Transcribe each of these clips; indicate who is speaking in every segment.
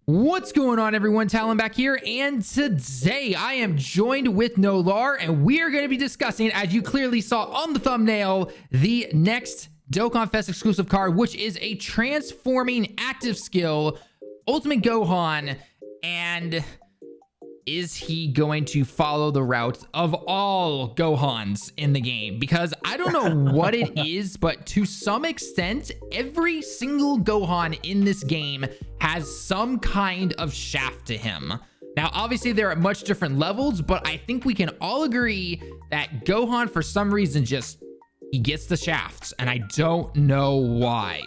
Speaker 1: What's going on, everyone? Talon back here, and today I am joined with Nolar, and we are going to be discussing, as you clearly saw on the thumbnail, the next Dokkan Fest exclusive card, which is a transforming active skill, Ultimate Gohan. And is he going to follow the route of all Gohans in the game? Because I don't know what it is, but to some extent, every single Gohan in this game has some kind of shaft to him. Now, obviously, they're at much different levels, but I think we can all agree that Gohan, for some reason, he gets the shafts, and I don't know why.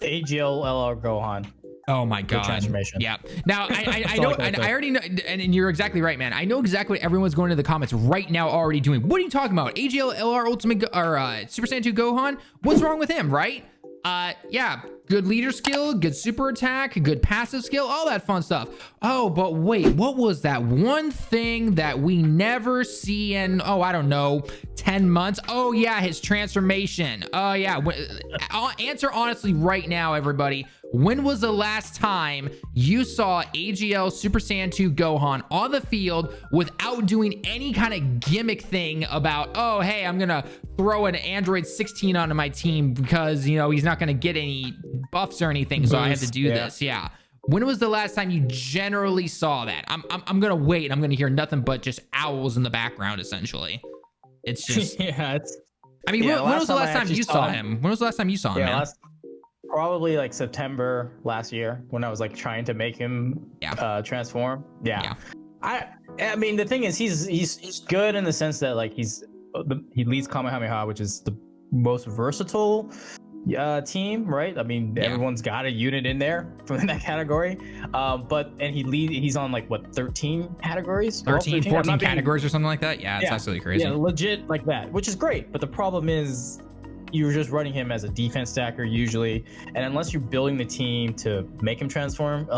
Speaker 2: Agl Gohan.
Speaker 1: Oh my god.
Speaker 2: Transformation.
Speaker 1: Yeah. Now I know, and I already know, and you're exactly right, man. I know exactly what everyone's going to the comments right now already doing. What are you talking about? Agl Ultimate Super Saiyan 2 Gohan? What's wrong with him, right? Yeah, good leader skill, good super attack, good passive skill, all that fun stuff. Oh, but wait, what was that one thing that we never see in, oh, I don't know, 10 months? Oh yeah, his transformation. Oh yeah. Answer honestly right now, everybody. When was the last time you saw Agl Super Saiyan 2 Gohan on the field without doing any kind of gimmick thing about, oh, hey, I'm going to throw an Android 16 onto my team because, you know, he's not going to get any buffs or anything, so I have to do this. Yeah. When was the last time you generally saw that? I'm going to wait, and I'm going to hear nothing but just owls in the background, essentially. It's just...
Speaker 2: yeah,
Speaker 1: I mean, when was the last time you saw him? When was the last time you saw him, man?
Speaker 2: Probably like September last year when I was like trying to make him transform. Yeah. I mean, the thing is, he's good in the sense that like he leads Kamehameha, which is the most versatile team, right? I mean, everyone's got a unit in there from that category. He's on like what, 13 categories?
Speaker 1: 14 categories or something like that. Yeah, it's absolutely crazy.
Speaker 2: Yeah, legit like that, which is great. But the problem is, you're just running him as a defense stacker usually, and unless you're building the team to make him transform,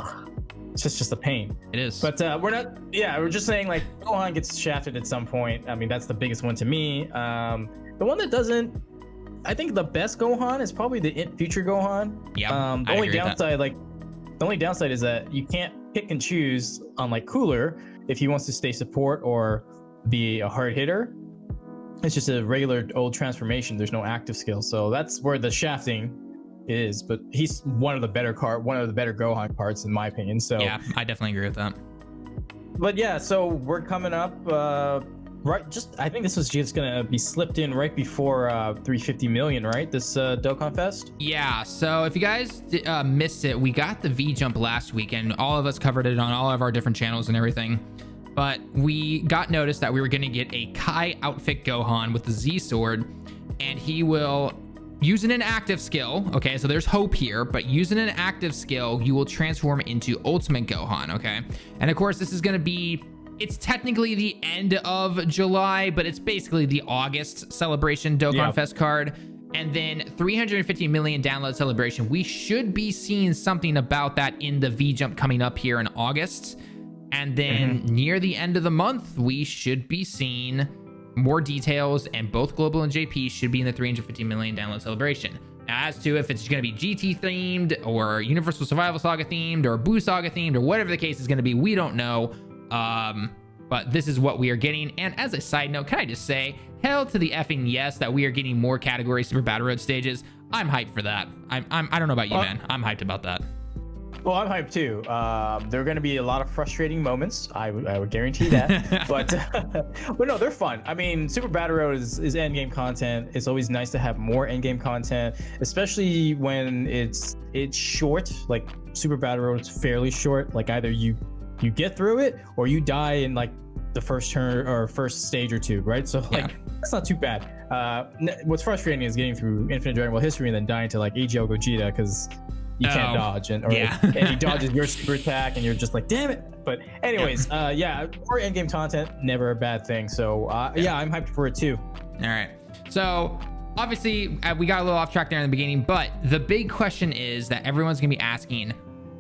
Speaker 2: it's just a pain.
Speaker 1: It is.
Speaker 2: But we're just saying like Gohan gets shafted at some point. I mean, that's the biggest one to me. The one that doesn't, I think the best Gohan is probably the future Gohan.
Speaker 1: Yeah.
Speaker 2: The only downside is that you can't pick and choose on like Cooler if he wants to stay support or be a hard hitter. It's just a regular old transformation. There's no active skill, so that's where the shafting is. But he's one of the better Gohan cards in my opinion. So
Speaker 1: yeah, I definitely agree with that.
Speaker 2: But yeah, so we're coming up I think this was just gonna be slipped in right before 350 million, right? This Dokkan Fest.
Speaker 1: Yeah. So if you guys missed it, we got the V jump last week, and all of us covered it on all of our different channels and everything. But we got noticed that we were going to get a Kai outfit Gohan with the Z sword, and he will, using an active skill, okay, so there's hope here, but using an active skill, you will transform into Ultimate Gohan, okay? And of course, this is going to be, it's technically the end of July, but it's basically the August celebration Dokkan Fest card. And then 350 million download celebration. We should be seeing something about that in the V jump coming up here in August. And then near the end of the month, we should be seeing more details, and both Global and JP should be in the 350 million download celebration. Now, as to if it's going to be GT themed or Universal Survival Saga themed or Boo Saga themed or whatever the case is going to be, we don't know. But this is what we are getting. And as a side note, can I just say, hell to the effing yes that we are getting more category Super Battle Road stages. I'm hyped for that. I don't know about you, man. I'm hyped about that.
Speaker 2: Well, I'm hyped too. There are going to be a lot of frustrating moments. I would guarantee that. but no, they're fun. I mean, Super Battle Road is endgame content. It's always nice to have more endgame content, especially when it's short. Like Super Battle Road is fairly short. Like either you get through it or you die in like the first turn or first stage or two, right? So like that's not too bad. What's frustrating is getting through Infinite Dragon Ball History and then dying to like Agl Gogeta because you can't dodge, and he dodges your super attack, and you're just like, damn it. But anyways, more endgame content, never a bad thing. So yeah, I'm hyped for it too.
Speaker 1: All right. So obviously we got a little off track there in the beginning, but the big question is that everyone's gonna be asking,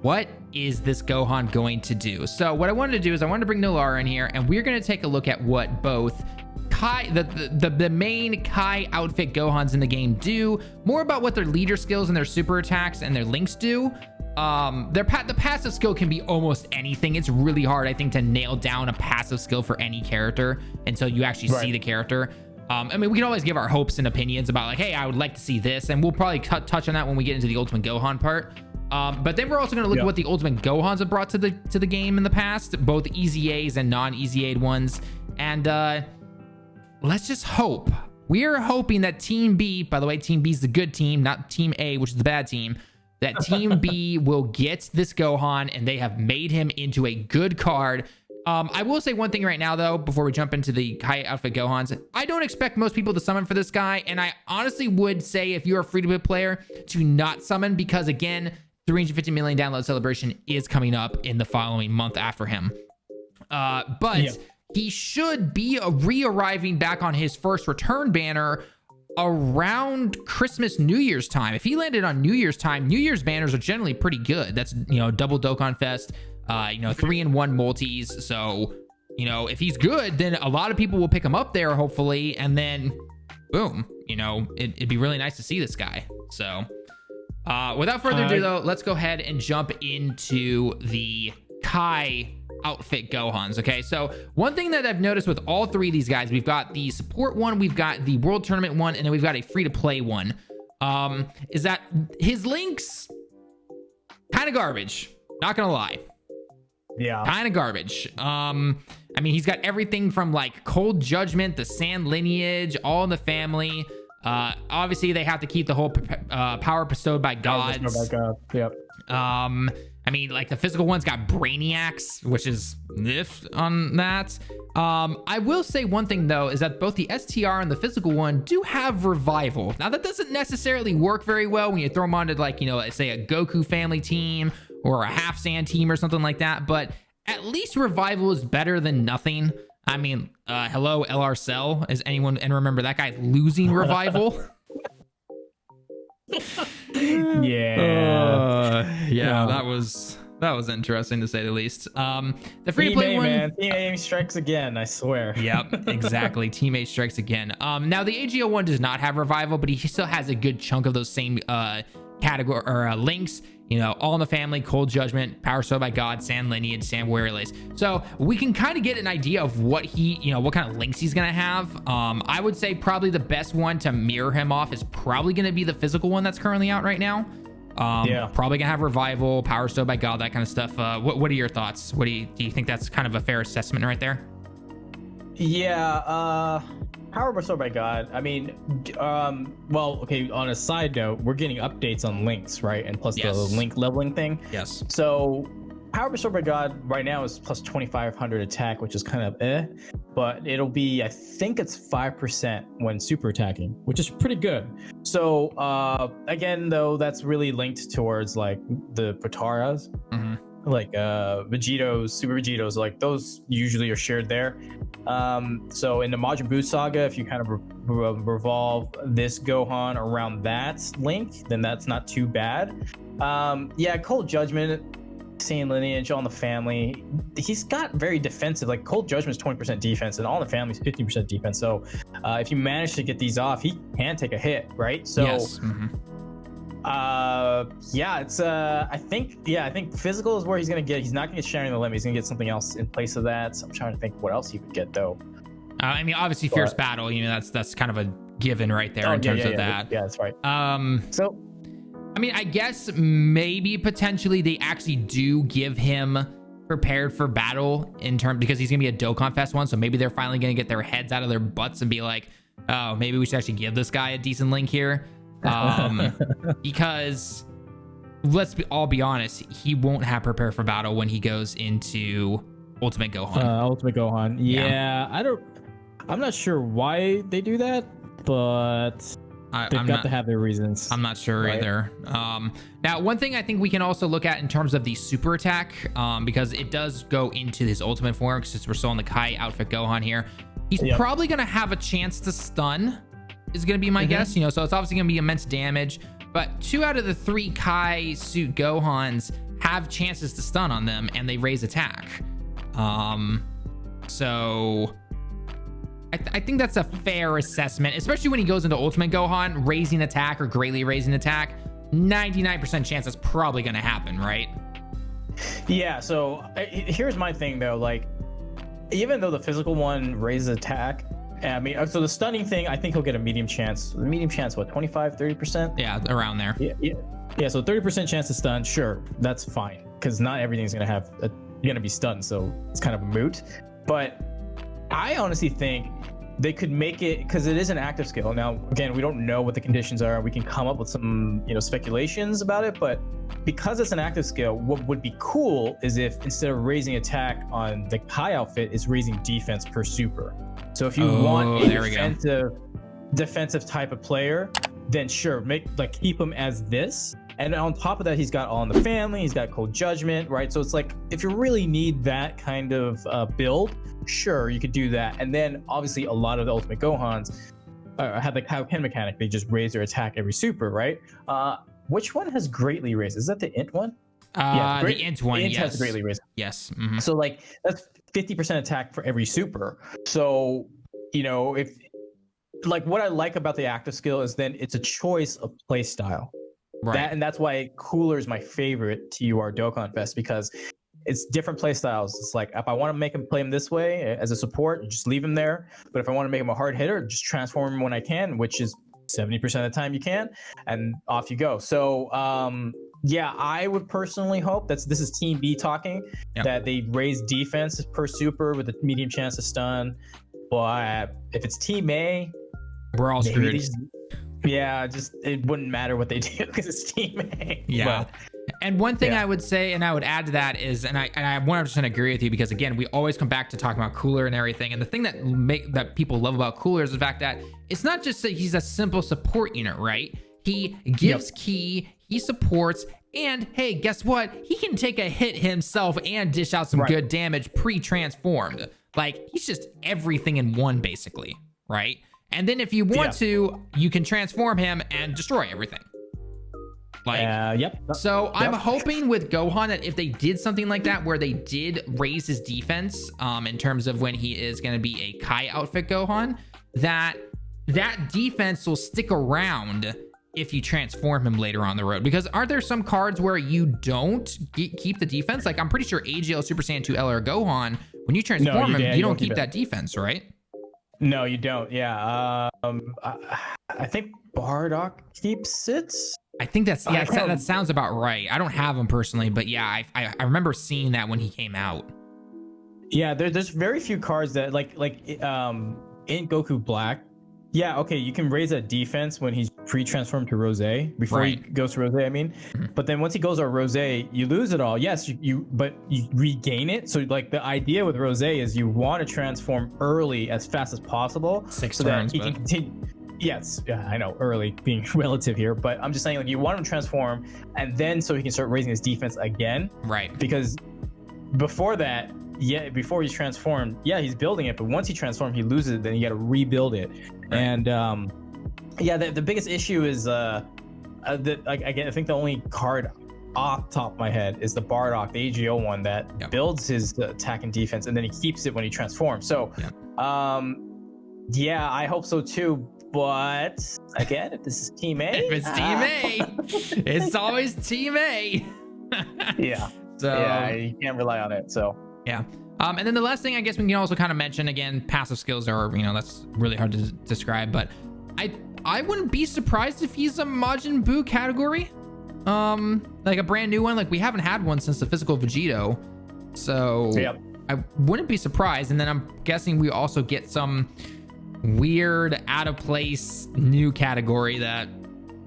Speaker 1: what is this Gohan going to do? So what I wanted to do is I wanted to bring Nolar in here, and we're going to take a look at what both Kai, the main Kai outfit Gohans in the game do, more about what their leader skills and their super attacks and their links do. the passive skill can be almost anything. It's really hard, I think, to nail down a passive skill for any character until you actually see the character. I mean, we can always give our hopes and opinions about like, hey, I would like to see this, and we'll probably touch on that when we get into the Ultimate Gohan part. But then we're also going to look at what the Ultimate Gohans have brought to the game in the past, both easy A's and non-easy A'd ones. And let's just hope. We are hoping that Team B, by the way, Team B is the good team, not Team A, which is the bad team, that Team B will get this Gohan and they have made him into a good card. I will say one thing right now, though, before we jump into the Kai outfit Gohans. I don't expect most people to summon for this guy, and I honestly would say if you're a free-to-play player to not summon, because again, 350 million download celebration is coming up in the following month after him. But he should be re-arriving back on his first return banner around Christmas, New Year's time. If he landed on New Year's time, New Year's banners are generally pretty good. That's, you know, double Dokkan Fest, 3-in-1 multis. So, you know, if he's good, then a lot of people will pick him up there, hopefully. And then boom, you know, it'd be really nice to see this guy. So without further ado, though, let's go ahead and jump into the Kai outfit Gohans. Okay, so one thing that I've noticed with all three of these guys, we've got the support one, we've got the world tournament one, and then we've got a free-to-play one, is that his links kind of garbage, not gonna lie. Yeah, kind of garbage. I mean, he's got everything from like Cold Judgment, the Sand Lineage, All in the Family. Obviously they have to keep the whole power bestowed by gods. Yep. I mean, like the physical one's got Brainiacs, which is nif on that. I will say one thing though, is that both the STR and the physical one do have revival. Now that doesn't necessarily work very well when you throw them onto like, you know, say a Goku family team or a half sand team or something like that. But at least revival is better than nothing. I mean, hello, LR Cell. Is anyone, and remember that guy losing revival? Yeah, that was interesting to say the least. The free to play one, man.
Speaker 2: Team A strikes again, I swear.
Speaker 1: Yep, exactly. Team A strikes again. Now the AGO one does not have revival, but he still has a good chunk of those same category or links. You know, All in the Family, Cold Judgment, Power Bestowed by God, Sand Lineage, Sand Warrior Lace. So we can kind of get an idea of what what kind of links he's gonna have. I would say probably the best one to mirror him off is probably gonna be the physical one that's currently out right now. Probably gonna have revival, Power Bestowed by God, that kind of stuff. What are your thoughts? Do you think that's kind of a fair assessment right there?
Speaker 2: Yeah, Power Bestowed by God. I mean, well, okay, on a side note, we're getting updates on links, right? And plus the link leveling thing.
Speaker 1: Yes.
Speaker 2: So Power Bestowed by God right now is plus 2,500 attack, which is kind of but it'll be, I think it's 5% when super attacking, which is pretty good. So again, though, that's really linked towards like the Potaras. Like Vegetos, Super Vegetos, like those usually are shared there. So in the Majin Buu saga, if you kind of revolve this Gohan around that link, then that's not too bad. Yeah, Cold Judgment, Sand Lineage, All in the Family, he's got very defensive. Like Cold Judgment's 20% defense, and All in the Family's 15% defense. So if you manage to get these off, he can take a hit, right? So. Yes. Yeah, it's I think physical is where he's not gonna get Sharing the Limit. He's gonna get something else in place of that. So I'm trying to think what else he would get though. I
Speaker 1: mean, obviously Fierce Battle, you know, that's kind of a given right there in terms of that.
Speaker 2: Yeah, that's right.
Speaker 1: So I mean, I guess maybe potentially they actually do give him Prepared for Battle because he's gonna be a Dokkan Fest one, so maybe they're finally gonna get their heads out of their butts and be like, oh, maybe we should actually give this guy a decent link here. Because let's all be honest, he won't have Prepare for Battle when he goes into Ultimate Gohan.
Speaker 2: Ultimate Gohan. Yeah, I'm not sure why they do that, but they've got to have their reasons.
Speaker 1: I'm not sure either. Now, one thing I think we can also look at in terms of the super attack, because it does go into his ultimate form, since we're still on the Kai outfit Gohan here, he's probably going to have a chance to stun. Is going to be my guess, you know, so it's obviously going to be immense damage, but 2 out of the 3 Kai suit Gohans have chances to stun on them, and they raise attack. So I think that's a fair assessment, especially when he goes into Ultimate Gohan, raising attack or greatly raising attack. 99% chance that's probably going to happen, right?
Speaker 2: Yeah, so here's my thing though, like even though the physical one raises attack, I mean, so the stunning thing, I think he'll get a medium chance. Medium chance, what, 25-30%?
Speaker 1: Yeah, around there.
Speaker 2: Yeah, so 30% chance to stun, sure, that's fine, because not everything's gonna be stunned, so it's kind of a moot. But I honestly think they could make it, because it is an active skill. Now, again, we don't know what the conditions are. We can come up with some, speculations about it, but because it's an active skill, what would be cool is if instead of raising attack on the Kai outfit, it's raising defense per super. So if you want a defensive type of player, then sure, keep him as this. And on top of that, he's got All in the Family, he's got Cold Judgment, right? So it's like, if you really need that kind of build, sure, you could do that. And then obviously a lot of the Ultimate Gohans have the Kaioken mechanic. They just raise their attack every super, right? Which one has greatly raised? Is that the Int one?
Speaker 1: Yeah, the Int one,
Speaker 2: Int
Speaker 1: yes.
Speaker 2: has greatly raised.
Speaker 1: Yes.
Speaker 2: So like, that's 50% attack for every super. So, if like what I like about the active skill is then it's a choice of play style.
Speaker 1: Right.
Speaker 2: And that's why Cooler is my favorite TUR Dokkan Fest, because it's different play styles. It's like, if I want to make him play him this way as a support, just leave him there. But if I want to make him a hard hitter, just transform him when I can, which is 70% of the time you can, and off you go. So yeah, I would personally hope this is Team B talking, that they raise defense per super with a medium chance to stun. But if it's Team A,
Speaker 1: we're all screwed.
Speaker 2: It wouldn't matter what they do because it's Team A.
Speaker 1: Yeah. And one thing I would say, and I would add to that is, and I 100% agree with you, because again, we always come back to talking about Cooler and everything. And the thing that people love about Cooler is the fact that it's not just that he's a simple support unit, right? He gives key, he supports, and hey, guess what? He can take a hit himself and dish out some good damage pre-transformed. Like, he's just everything in one, basically, right? And then if you want to, you can transform him and destroy everything. So I'm hoping with Gohan that if they did something like that, where they did raise his defense in terms of when he is going to be a Kai outfit Gohan, that defense will stick around if you transform him later on the road. Because aren't there some cards where you don't keep the defense? Like, I'm pretty sure AGL Super Saiyan 2 LR Gohan, when you transform him, you don't keep that defense, right?
Speaker 2: No, you don't. Yeah. I think Bardock keeps it.
Speaker 1: I think that sounds about right. I don't have him personally, but yeah, I remember seeing that when he came out.
Speaker 2: Yeah, there's very few cards that like in Goku Black. Yeah, okay, you can raise that defense when he's pre-transformed to Rose before he goes to Rose. I mean, but then once he goes to Rose, you lose it all. Yes, but you regain it. So like the idea with Rose is you want to transform early as fast as possible,
Speaker 1: 6
Speaker 2: so
Speaker 1: turns,
Speaker 2: that he can continue. Yes, I know, early being relative here, but I'm just saying, like, you want him to transform, and then so he can start raising his defense again.
Speaker 1: Right.
Speaker 2: Because before that, before he's transformed, he's building it, but once he transformed, he loses it, then you got to rebuild it. Right. And the biggest issue is I think the only card off the top of my head is the Bardock, the AGO one that builds his attack and defense, and then he keeps it when he transforms. So I hope so too. But again, if this is Team A,
Speaker 1: if it's Team A, it's always Team A.
Speaker 2: So you can't rely on it. So
Speaker 1: and then the last thing I guess we can also kind of mention, again, passive skills are, that's really hard to describe, but I wouldn't be surprised if he's a Majin Buu category, like a brand new one. Like, we haven't had one since the physical Vegito, so I wouldn't be surprised. And then I'm guessing we also get some weird, out of place new category that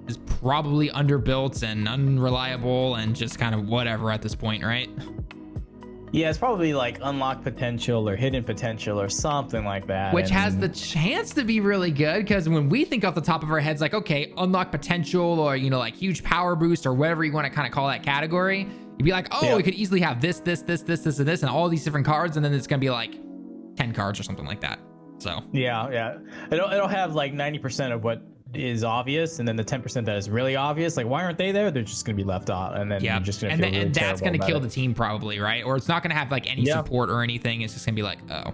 Speaker 1: is probably underbuilt and unreliable and just kind of whatever at this point, right?
Speaker 2: Yeah, it's probably like unlocked potential or hidden potential or something like that.
Speaker 1: Which has the chance to be really good, because when we think off the top of our heads, like, okay, unlocked potential or, like huge power boost or whatever you want to kind of call that category, you'd be like, oh, we could easily have this, and this, and all these different cards, and then it's going to be like 10 cards or something like that. So
Speaker 2: it'll have like 90% of what is obvious, and then the 10% that is really obvious, like, why aren't they there? They're just gonna be left out, and then you're just gonna feel really
Speaker 1: that's gonna kill the team probably, right? Or it's not gonna have like any support or anything. It's just gonna be like, oh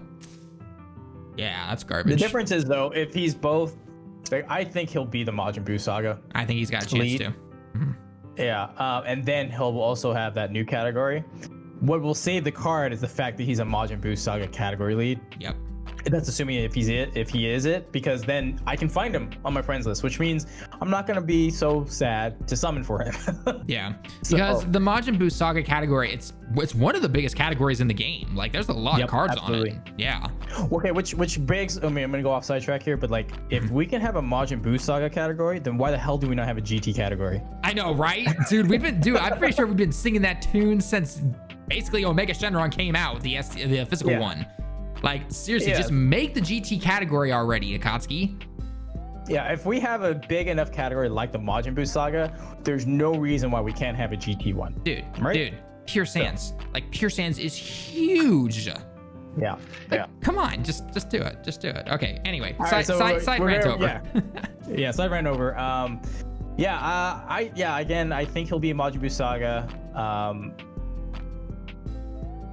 Speaker 1: yeah, that's garbage.
Speaker 2: The difference is, though, if he's both, I think he'll be the Majin Buu saga.
Speaker 1: I think he's got a chance to.
Speaker 2: Yeah, and then he'll also have that new category. What will save the card is the fact that he's a Majin Buu Saga category lead.
Speaker 1: Yep.
Speaker 2: That's assuming if he is it, because then I can find him on my friends list, which means I'm not gonna be so sad to summon for him.
Speaker 1: Yeah, because the Majin Buu Saga category, it's one of the biggest categories in the game. Like, there's a lot of cards on it. Yeah.
Speaker 2: Okay, which begs. I mean, I'm gonna go off sidetrack here, but like, if we can have a Majin Buu Saga category, then why the hell do we not have a GT category?
Speaker 1: I know, right, dude? I'm pretty sure we've been singing that tune since basically Omega Shenron came out, the physical one. Like, seriously, just make the GT category already, Akatsuki.
Speaker 2: Yeah, if we have a big enough category like the Majin Buu Saga, there's no reason why we can't have a GT one.
Speaker 1: Dude, Pure Sands. Like, Pure Sands is huge.
Speaker 2: Yeah.
Speaker 1: Come on, just do it. Just do it. Okay, anyway,
Speaker 2: side
Speaker 1: rant over.
Speaker 2: Yeah, side rant over. Again, I think he'll be a Majin Buu Saga.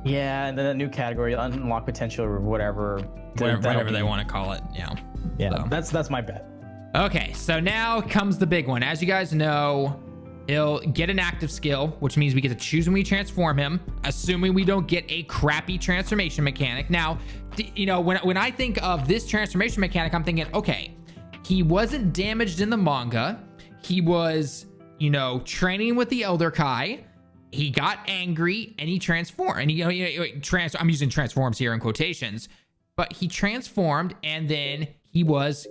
Speaker 2: Yeah, and then a new category, unlock potential or whatever
Speaker 1: they want to call it. Yeah.
Speaker 2: So. That's my bet.
Speaker 1: Okay, so now comes the big one. As you guys know, he'll get an active skill, which means we get to choose when we transform him, assuming we don't get a crappy transformation mechanic. Now, you know, when I think of this transformation mechanic, I'm thinking, okay, he wasn't damaged in the manga. He was, you know, training with the Elder Kai. He got angry and he transformed. And I'm using transforms here in quotations, but he transformed and then he was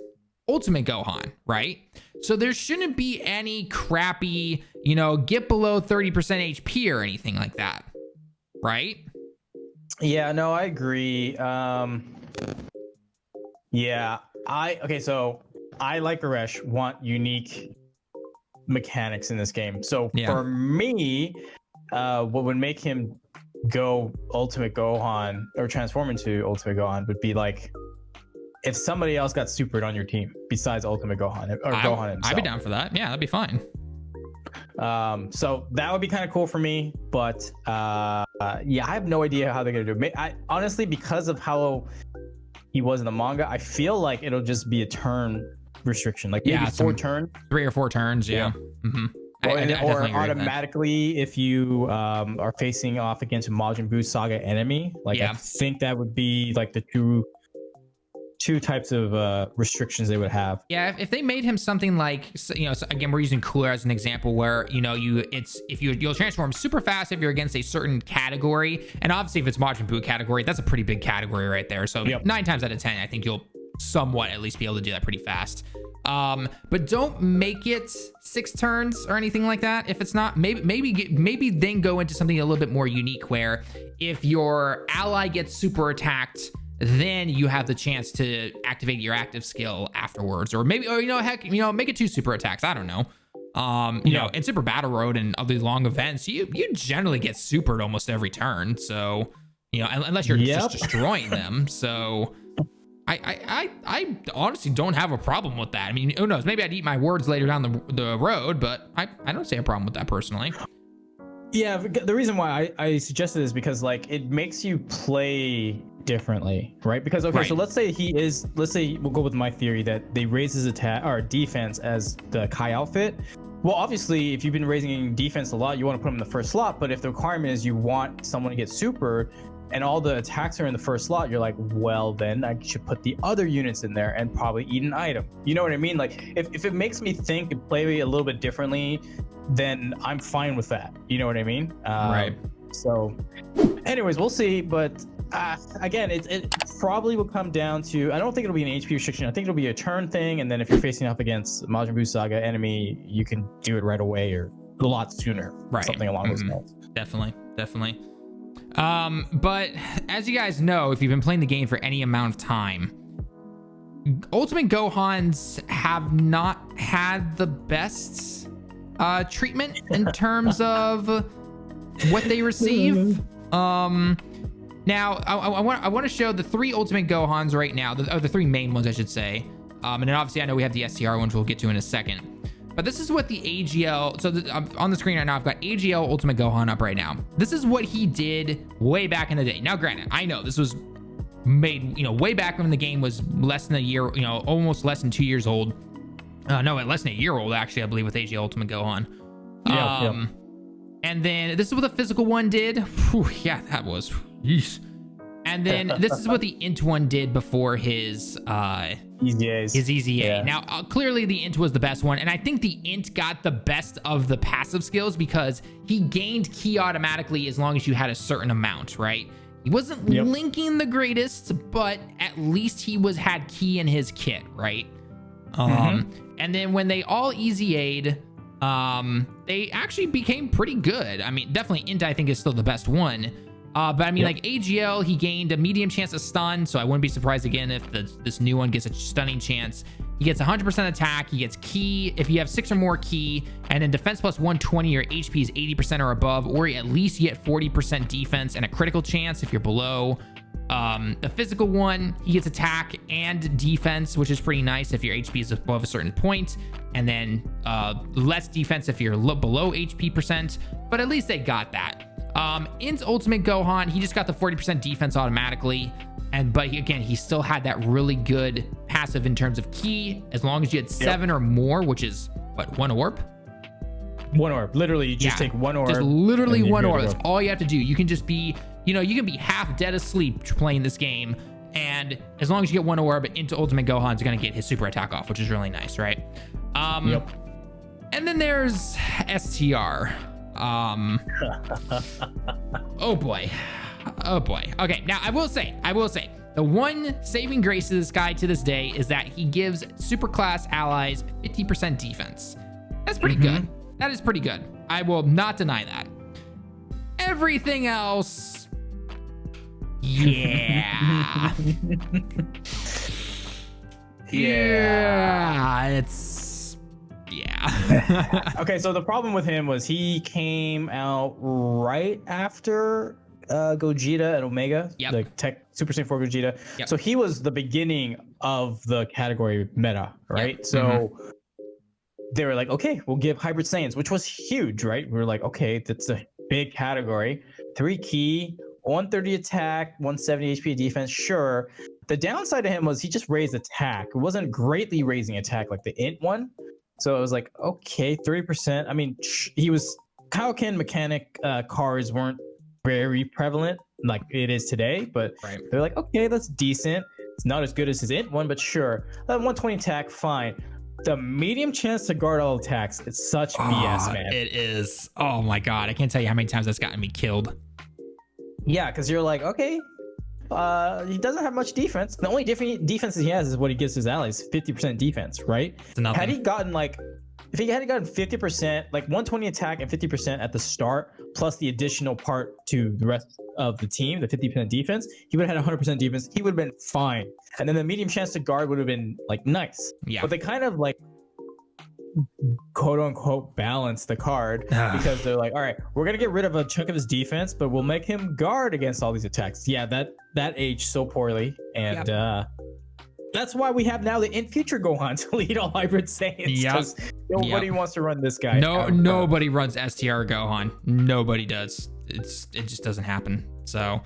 Speaker 1: Ultimate Gohan, right? So there shouldn't be any crappy, you know, get below 30% HP or anything like that, right?
Speaker 2: Yeah, no, I agree. So I, like Goresh, want unique mechanics in this game. So for me, what would make him go Ultimate Gohan or transform into Ultimate Gohan would be like if somebody else got supered on your team besides Ultimate Gohan or Gohan himself.
Speaker 1: I'd be down for that. Yeah, that'd be fine.
Speaker 2: So that would be kind of cool for me, but I have no idea how they're gonna do it. Honestly, because of how he was in the manga, I feel like it'll just be a turn restriction, like maybe 4 turns,
Speaker 1: 3 or 4 turns. Yeah. Mm-hmm.
Speaker 2: Or automatically if you are facing off against a Majin Buu Saga enemy, like I think that would be like the two types of restrictions they would have.
Speaker 1: Yeah, if they made him something like, you know, so again, we're using Cooler as an example where, you know, you'll transform super fast if you're against a certain category, and obviously if it's Majin Buu category, that's a pretty big category right there. So 9 times out of 10, I think you'll somewhat at least be able to do that pretty fast. But don't make it 6 turns or anything like that. If it's not, maybe then go into something a little bit more unique where if your ally gets super attacked, then you have the chance to activate your active skill afterwards, or make it 2 super attacks. I don't know. You know, in Super Battle Road and other long events, you generally get supered almost every turn. So, you know, unless you're just destroying them. So I honestly don't have a problem with that. I mean, who knows? Maybe I'd eat my words later down the road, but I don't see a problem with that personally.
Speaker 2: Yeah, the reason why I suggested is because like it makes you play differently, right? Because so let's say we'll go with my theory that they raise his attack or defense as the Kai outfit. Well, obviously, if you've been raising defense a lot, you want to put him in the first slot. But if the requirement is you want someone to get super and all the attacks are in the first slot, you're like, well, then I should put the other units in there and probably eat an item. You know what I mean? Like, if it makes me think and play a little bit differently, then I'm fine with that. You know what I mean?
Speaker 1: Right.
Speaker 2: So, anyways, we'll see. But again, it probably will come down to, I don't think it'll be an HP restriction. I think it'll be a turn thing. And then if you're facing up against Majin Buu Saga enemy, you can do it right away or a lot sooner. Right. Something along those lines.
Speaker 1: Definitely. But as you guys know, if you've been playing the game for any amount of time, Ultimate Gohans have not had the best treatment in terms of what they receive. Now I want to show the 3 Ultimate Gohans right now, the 3 main ones, I should say. And then obviously I know we have the STR ones we'll get to in a second. But this is what the AGL, so on the screen right now, I've got AGL Ultimate Gohan up right now. This is what he did way back in the day. Now, granted, I know this was made, you know, way back when the game was less than a year, you know, almost less than 2 years old. No, less than a year old, actually, I believe, with AGL Ultimate Gohan. And then this is what the physical one did. Whew, yeah, that was. Yeesh. And then this is what the int one did before his EZA.
Speaker 2: Yeah.
Speaker 1: Now, clearly the int was the best one. And I think the int got the best of the passive skills because he gained ki automatically as long as you had a certain amount, right? He wasn't linking the greatest, but at least he had ki in his kit, right? And then when they all EZA'd, they actually became pretty good. I mean, definitely int I think is still the best one. But I mean, like AGL, he gained a medium chance of stun, so I wouldn't be surprised again if this new one gets a stunning chance. He gets 100% attack, he gets ki if you have 6 or more ki, and then defense plus 120, your HP is 80% or above, or at least you get 40% defense and a critical chance if you're below. The physical one, he gets attack and defense, which is pretty nice if your HP is above a certain point, and then less defense if you're below HP percent, but at least they got that. Int Ultimate Gohan, he just got the 40% defense automatically, but he still had that really good passive in terms of ki, as long as you had 7 or more, which is what, 1 orb?
Speaker 2: 1 orb. Literally, you just take 1 orb.
Speaker 1: Just literally 1 orb. That's all you have to do. You can just be, you can be half dead asleep playing this game, and as long as you get 1 orb, into Ultimate Gohan's gonna get his super attack off, which is really nice, right? And then there's STR. Oh boy. Okay, now I will say, the one saving grace of this guy to this day is that he gives super class allies 50% defense. That's pretty good. That is pretty good. I will not deny that. Everything else, yeah.
Speaker 2: Okay, so the problem with him was he came out right after Gogeta and Omega, like Super Saiyan 4 Gogeta. So he was the beginning of the category meta, right? So they were like, okay, we'll give Hybrid Saiyans, which was huge, right? We were like, okay, that's a big category. 3 ki, 130 attack, 170 HP defense, sure. The downside to him was he just raised attack. It wasn't greatly raising attack like the int one. So it was like, okay, 30%. I mean, he was Kaioken mechanic cards weren't very prevalent like it is today, but they're like, okay, that's decent. It's not as good as his int one, but sure. 120 attack, fine. The medium chance to guard all attacks, it's such BS, man.
Speaker 1: It is. Oh my god, I can't tell you how many times that's gotten me killed.
Speaker 2: Yeah, because you're like, okay, he doesn't have much defense. The only defense he has is what he gives his allies, 50% defense, right? Had he gotten if he had gotten 50%, like 120 attack and 50% at the start, plus the additional part to the rest of the team, the 50% defense, he would have had 100% defense. He would have been fine. And then the medium chance to guard would have been like nice. Yeah. But they kind of like quote unquote balance the card because they're like, all right, we're going to get rid of a chunk of his defense, but we'll make him guard against all these attacks. Yeah, that aged so poorly. And that's why we have now the in future Gohan to lead all Hybrid Saiyans. Because nobody wants to run this guy.
Speaker 1: Nobody runs STR Gohan. Nobody does. It just doesn't happen. So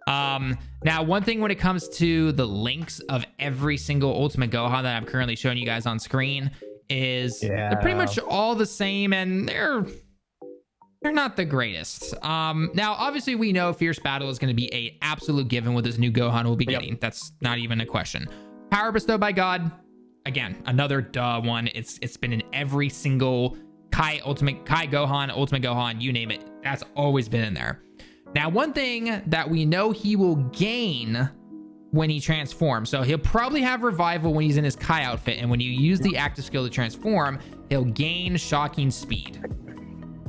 Speaker 1: now one thing when it comes to the links of every single Ultimate Gohan that I'm currently showing you guys on screen is they're pretty much all the same, and they're not the greatest. Now obviously we know Fierce Battle is going to be a absolute given with this new Gohan we'll be getting. That's not even a question. Power bestowed by God, again, another one. It's been in every single Kai Gohan, Ultimate Gohan, you name it. That's always been in there. Now, one thing that we know he will gain when he transforms. So he'll probably have revival when he's in his Kai outfit, and when you use the active skill to transform, he'll gain shocking speed.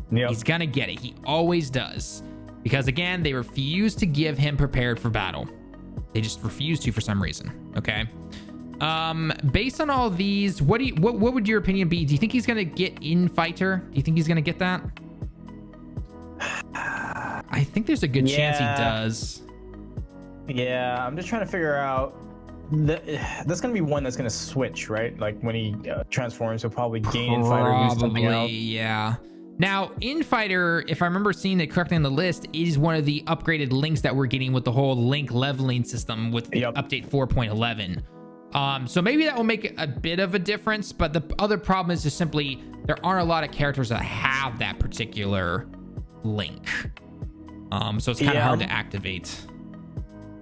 Speaker 1: He's gonna get it. He always does. Because again, they refuse to give him prepared for battle. They just refuse to for some reason. Okay. Based on all these, what would your opinion be? Do you think he's gonna get in fighter? Do you think he's gonna get that? I think there's a good chance he does.
Speaker 2: Yeah, I'm just trying to figure out. That's gonna be one that's gonna switch, right? Like when he transforms, he'll probably gain in fighter.
Speaker 1: Probably, yeah. Now, Infighter, if I remember seeing it correctly on the list, is one of the upgraded links that we're getting with the whole link leveling system with update 4.11. So maybe that will make a bit of a difference, but the other problem is just simply there aren't a lot of characters that have that particular link. So it's kind of hard to activate.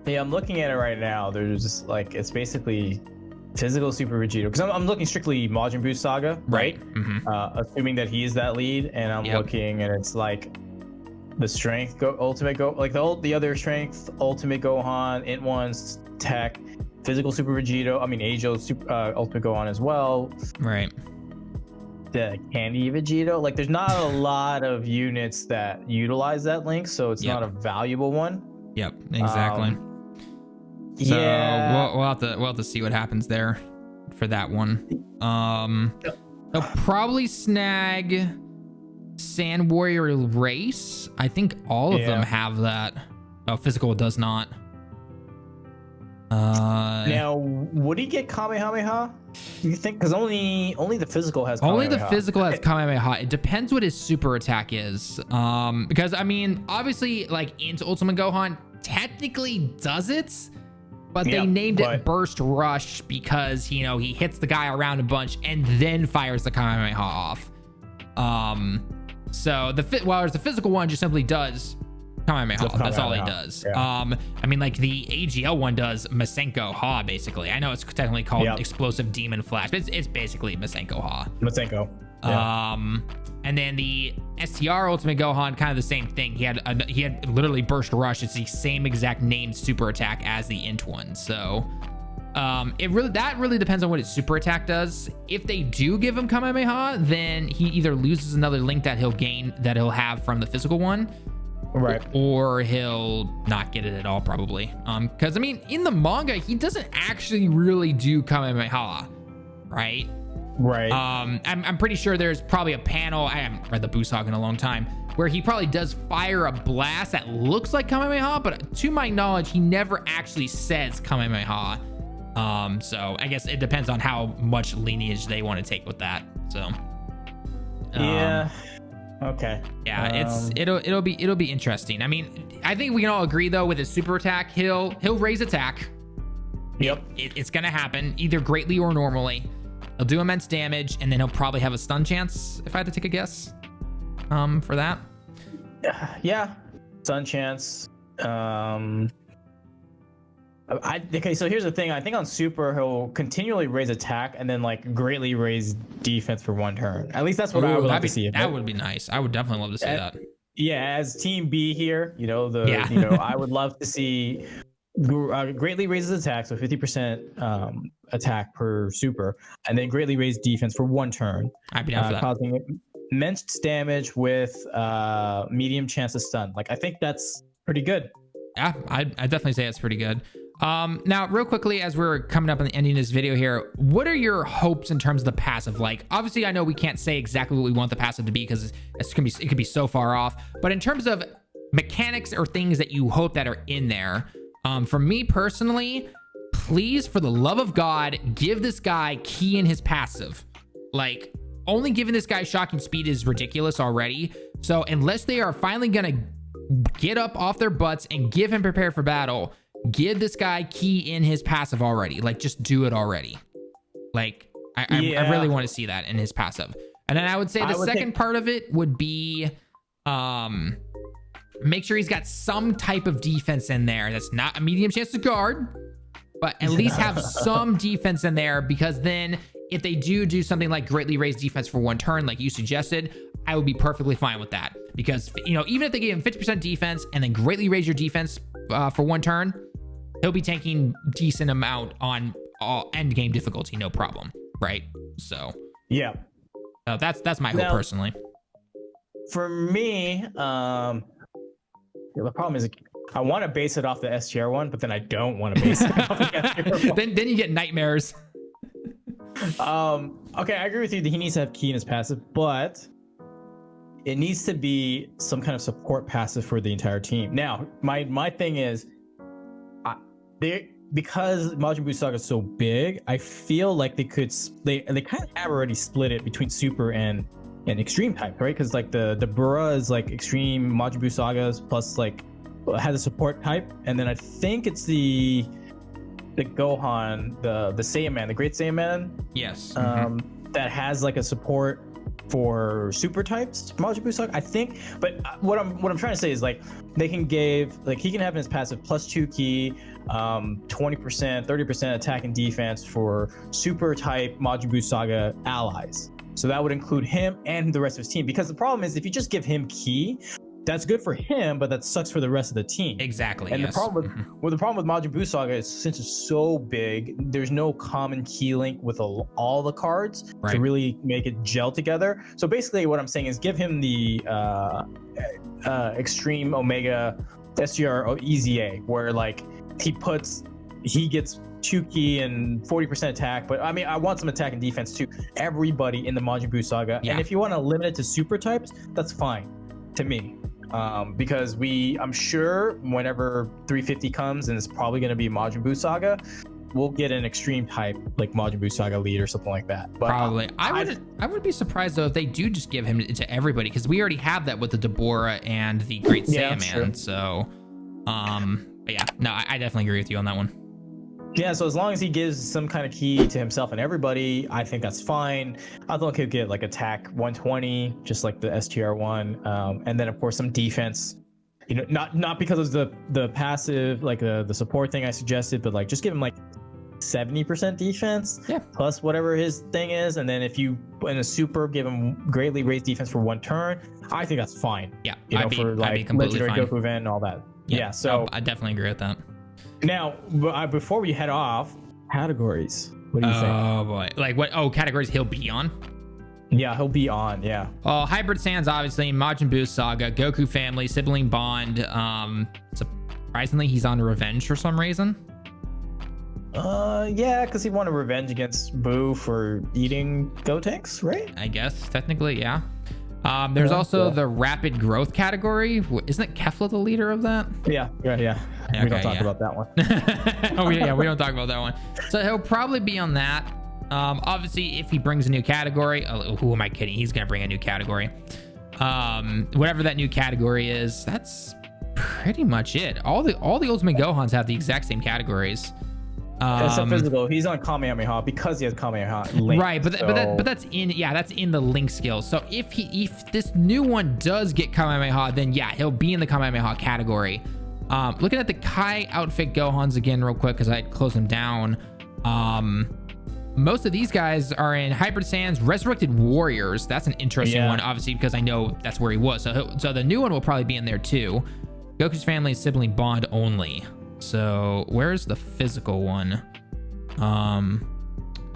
Speaker 2: Yeah, I'm looking at it right now. There's just like, it's basically physical Super Vegito, because I'm looking strictly Majin Buu Saga, right? Assuming that he is that lead, and I'm looking, and it's like the strength Ultimate Go, like the other strength Ultimate Gohan, Int One's Tech, physical Super Vegito. I mean, Agl Ultimate Gohan as well.
Speaker 1: Right.
Speaker 2: The Candy Vegito. Like, there's not a lot of units that utilize that link, so it's not a valuable one.
Speaker 1: Yep. Exactly. So we'll have to see what happens there for that one. They'll probably snag Sand Warrior Race. I think all of them have that. Oh, physical does not.
Speaker 2: Now, would he get Kamehameha? Do you think? Because only the physical has Kamehameha.
Speaker 1: Only the physical has Kamehameha. It depends what his super attack is. Because I mean, obviously, like into Ultimate Gohan technically does it. But they named it Burst Rush because, he hits the guy around a bunch and then fires the Kamehameha off. So there's the physical one just simply does Kamehameha. That's all he does. I mean, like the AGL one does Masenko Ha, basically. I know it's technically called Explosive Demon Flash, but it's basically Masenko Ha.
Speaker 2: Masenko.
Speaker 1: And then the STR Ultimate Gohan, kind of the same thing. He had literally Burst Rush. It's the same exact named super attack as the Int one. So that really depends on what his super attack does. If they do give him Kamehameha, then he either loses another link that he'll have from the physical one, right? Or he'll not get it at all, probably. Because I mean, in the manga, he doesn't actually really do Kamehameha, right? Right. I'm pretty sure there's probably a panel, I haven't read the Buu Saga in a long time, where he probably does fire a blast that looks like Kamehameha, but to my knowledge, he never actually says Kamehameha. So I guess it depends on how much lineage they want to take with that. So
Speaker 2: okay.
Speaker 1: Yeah, it'll be interesting. I mean, I think we can all agree though, with his super attack, he'll raise attack. Yep. It's gonna happen either greatly or normally. He'll do immense damage, and then he'll probably have a stun chance, if I had to take a guess, for that.
Speaker 2: Yeah, stun chance. Okay, so here's the thing. I think on Super, he'll continually raise attack and then like greatly raise defense for one turn. At least that's what I would love to see.
Speaker 1: That would be nice. I would definitely love to see that.
Speaker 2: Yeah, as Team B here, I would love to see greatly raises attack, so 50% attack per super, and then greatly raise defense for one turn.
Speaker 1: I'd be down for that.
Speaker 2: Causing immense damage with medium chance of stun. Like, I think that's pretty good.
Speaker 1: Yeah, I definitely say it's pretty good. Now, real quickly, as we're coming up on the ending of this video here, what are your hopes in terms of the passive? Like, obviously, I know we can't say exactly what we want the passive to be because it could be so far off. But in terms of mechanics or things that you hope that are in there, for me personally, please, for the love of God, give this guy key in his passive. Like, only giving this guy shocking speed is ridiculous already. So unless they are finally gonna get up off their butts and give him prepare for battle, give this guy key in his passive already. Like, just do it already. Like, I really want to see that in his passive. And then I would say the second part of it would be make sure he's got some type of defense in there that's not a medium chance to guard, but at least have some defense in there, because then if they do something like greatly raise defense for one turn like you suggested, I would be perfectly fine with that. Because, even if they gave him 50% defense and then greatly raise your defense for one turn, he'll be taking decent amount on all end game difficulty, no problem, right? So
Speaker 2: yeah,
Speaker 1: that's my hope personally.
Speaker 2: For me, the problem is I want to base it off the STR one, but then I don't want to base it off the STR one.
Speaker 1: Then you get nightmares.
Speaker 2: Okay, I agree with you that he needs to have key in his passive, but it needs to be some kind of support passive for the entire team. Now, my thing is, because Majin Buu Saga is so big, I feel like they kind of have already split it between Super and Extreme type, right? Because like the Bura is like Extreme Majin Buu Sagas plus like has a support type, and then I think it's the the Gohan, the Saiyaman, the Great Saiyaman,
Speaker 1: Yes.
Speaker 2: that has like a support for super types Majin Buu Saga, I think. But what I'm trying to say is like they can give, like he can have in his passive +2 ki, 20%, 30% attack and defense for super type Majin Buu Saga allies. So that would include him and the rest of his team. Because the problem is if you just give him ki, that's good for him, but that sucks for the rest of the team.
Speaker 1: Exactly.
Speaker 2: And
Speaker 1: yes.
Speaker 2: the problem with the problem with Majin Buu Saga is since it's so big, there's no common key link with all the cards to really make it gel together. So basically, what I'm saying is give him the Extreme Omega SGR EZA, where like he gets 2 ki and 40% attack, but I mean I want some attack and defense too. Everybody in the Majin Buu Saga, and if you want to limit it to super types, that's fine to me. Because I'm sure whenever 350 comes, and it's probably going to be Majin Buu Saga, we'll get an extreme type like Majin Buu Saga lead or something like that. But
Speaker 1: probably. I would be surprised though if they do just give him to everybody, because we already have that with the Deborah and the Great Saiyaman. So, but yeah, no, I definitely agree with you on that one.
Speaker 2: Yeah, so as long as he gives some kind of key to himself and everybody, I think that's fine. I think he'll get like attack 120, just like the STR one, and then of course some defense. You know, not because of the passive, like the support thing I suggested, but like just give him like 70% defense, plus whatever his thing is, and then if you in a super give him greatly raised defense for 1 turn, I think that's fine. Yeah, you know, for like legendary Goku event and all that. Yeah, so
Speaker 1: I definitely agree with that.
Speaker 2: Now, before we head off, categories. What do you think?
Speaker 1: Oh boy, like what? Oh, categories he'll be on.
Speaker 2: Yeah, he'll be on. Yeah.
Speaker 1: Hybrid Sans, obviously. Majin Buu Saga, Goku Family, Sibling Bond. Surprisingly, he's on Revenge for some reason.
Speaker 2: Yeah, because he wanted revenge against Buu for eating Gotenks, right?
Speaker 1: I guess technically, yeah. There's also the Rapid Growth category. Isn't Kefla the leader of that?
Speaker 2: Yeah. Okay, we don't talk about that one.
Speaker 1: We don't talk about that one. So he'll probably be on that. Obviously, if he brings a new category, who am I kidding? He's gonna bring a new category. Whatever that new category is, that's pretty much it. All the Ultimate Gohans have the exact same categories.
Speaker 2: Except physical, he's on Kamehameha because he has Kamehameha link.
Speaker 1: Right, but that's in the link skill. So if this new one does get Kamehameha, then yeah, he'll be in the Kamehameha category. Looking at the Kai outfit Gohans again real quick because I closed them down. Most of these guys are in Hybrid Sans, Resurrected Warriors. That's an interesting one, obviously, because I know that's where he was. So the new one will probably be in there too. Goku's Family is Sibling Bond only. So where's the physical one?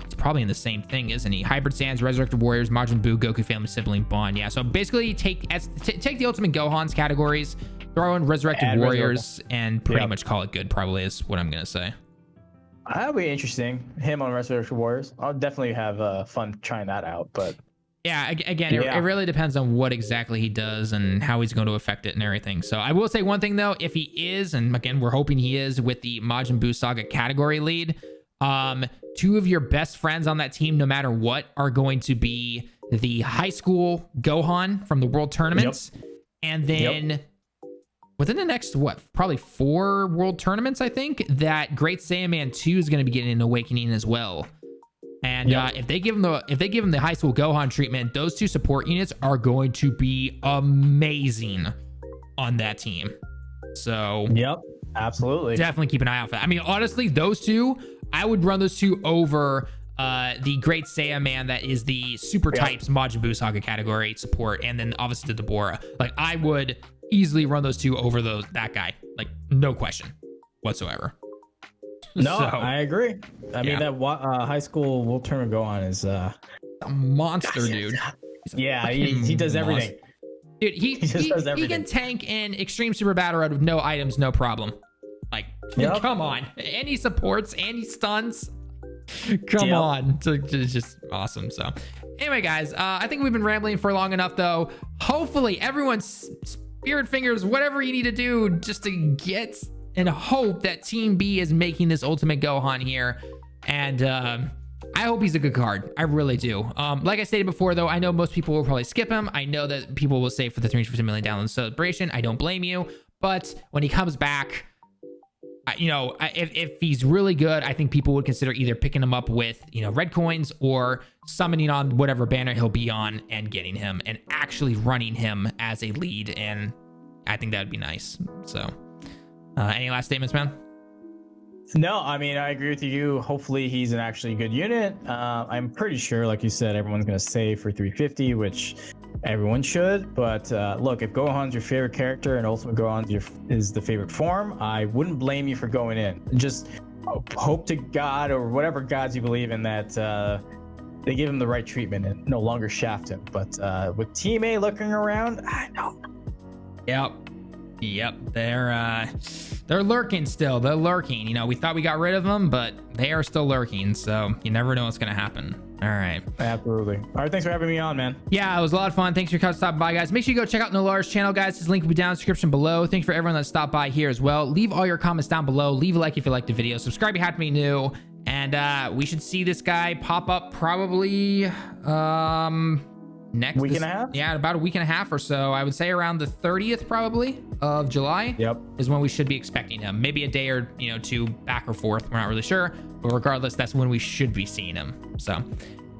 Speaker 1: It's probably in the same thing, isn't he? Hybrid Sans, Resurrected Warriors, Majin Buu, Goku Family, Sibling Bond. Yeah, so basically take the Ultimate Gohan's categories, throw in Resurrected Warriors, and pretty much call it good, probably is what I'm gonna say.
Speaker 2: That'll be interesting. Him on Resurrected Warriors. I'll definitely have fun trying that out, but
Speaker 1: yeah, again, it really depends on what exactly he does and how he's going to affect it and everything. So I will say one thing though, if he is, and again, we're hoping he is with the Majin Buu Saga category lead, 2 of your best friends on that team, no matter what, are going to be the high school Gohan from the world tournaments. And then within the next, probably 4 world tournaments, I think, that Great Saiyaman 2 is going to be getting an awakening as well. And if they give him the high school Gohan treatment, those 2 support units are going to be amazing on that team. So
Speaker 2: absolutely,
Speaker 1: definitely keep an eye out for that. I mean, honestly, those 2, I would run those 2 over the Great Saiyaman that is the super types Majin Buu Saga category support, and then obviously the Deborah. Like I would easily run those 2 over that guy, like no question whatsoever.
Speaker 2: No, I agree. I mean, that high school World Tournament Gohan is a
Speaker 1: monster, dude.
Speaker 2: He does everything.
Speaker 1: Dude, he does everything. He can tank in Extreme Super Battle Road with no items, no problem. Like, come on. And he supports and he stuns. Come on. It's just awesome. So anyway, guys, I think we've been rambling for long enough, though. Hopefully, everyone's spirit fingers, whatever you need to do just to get and hope that Team B is making this Ultimate Gohan here. And I hope he's a good card. I really do. Like I stated before, though, I know most people will probably skip him. I know that people will say for the 350 million download celebration. I don't blame you. But when he comes back, if he's really good, I think people would consider either picking him up with, red coins or summoning on whatever banner he'll be on and getting him and actually running him as a lead. And I think that would be nice. So any last statements, man?
Speaker 2: No, I mean, I agree with you. Hopefully he's an actually good unit. I'm pretty sure, like you said, everyone's going to save for 350, which everyone should. But look, if Gohan's your favorite character and Ultimate Gohan is the favorite form, I wouldn't blame you for going in. Just hope to God or whatever gods you believe in that they give him the right treatment and no longer shaft him. But with Team A looking around, I know.
Speaker 1: Yep, they're lurking still. They're lurking. We thought we got rid of them, but they are still lurking. So you never know what's gonna happen. All right.
Speaker 2: Absolutely. All right, thanks for having me on, man.
Speaker 1: Yeah, it was a lot of fun. Thanks for stopping by, guys. Make sure you go check out Nolar's channel, guys. His link will be down in the description below. Thanks for everyone that stopped by here as well. Leave all your comments down below. Leave a like if you liked the video. Subscribe if you happen to be new. And we should see this guy pop up probably next
Speaker 2: week and a half.
Speaker 1: Yeah, about a week and a half or so. I would say around the 30th probably of July.
Speaker 2: Yep,
Speaker 1: is when we should be expecting him. Maybe a day or two back or forth. We're not really sure, but regardless, that's when we should be seeing him. So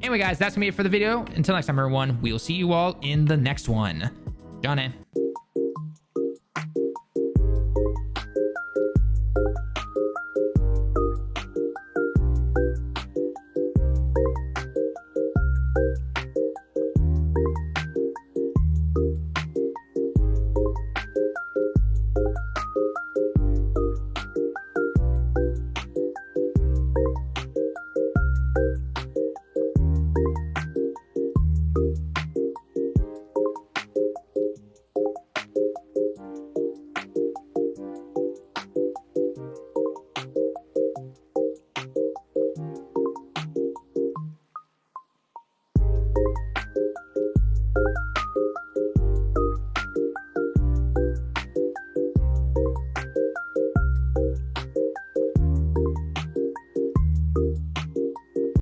Speaker 1: anyway, guys, that's gonna be it for the video. Until next time, everyone, we will see you all in the next one. Johnny.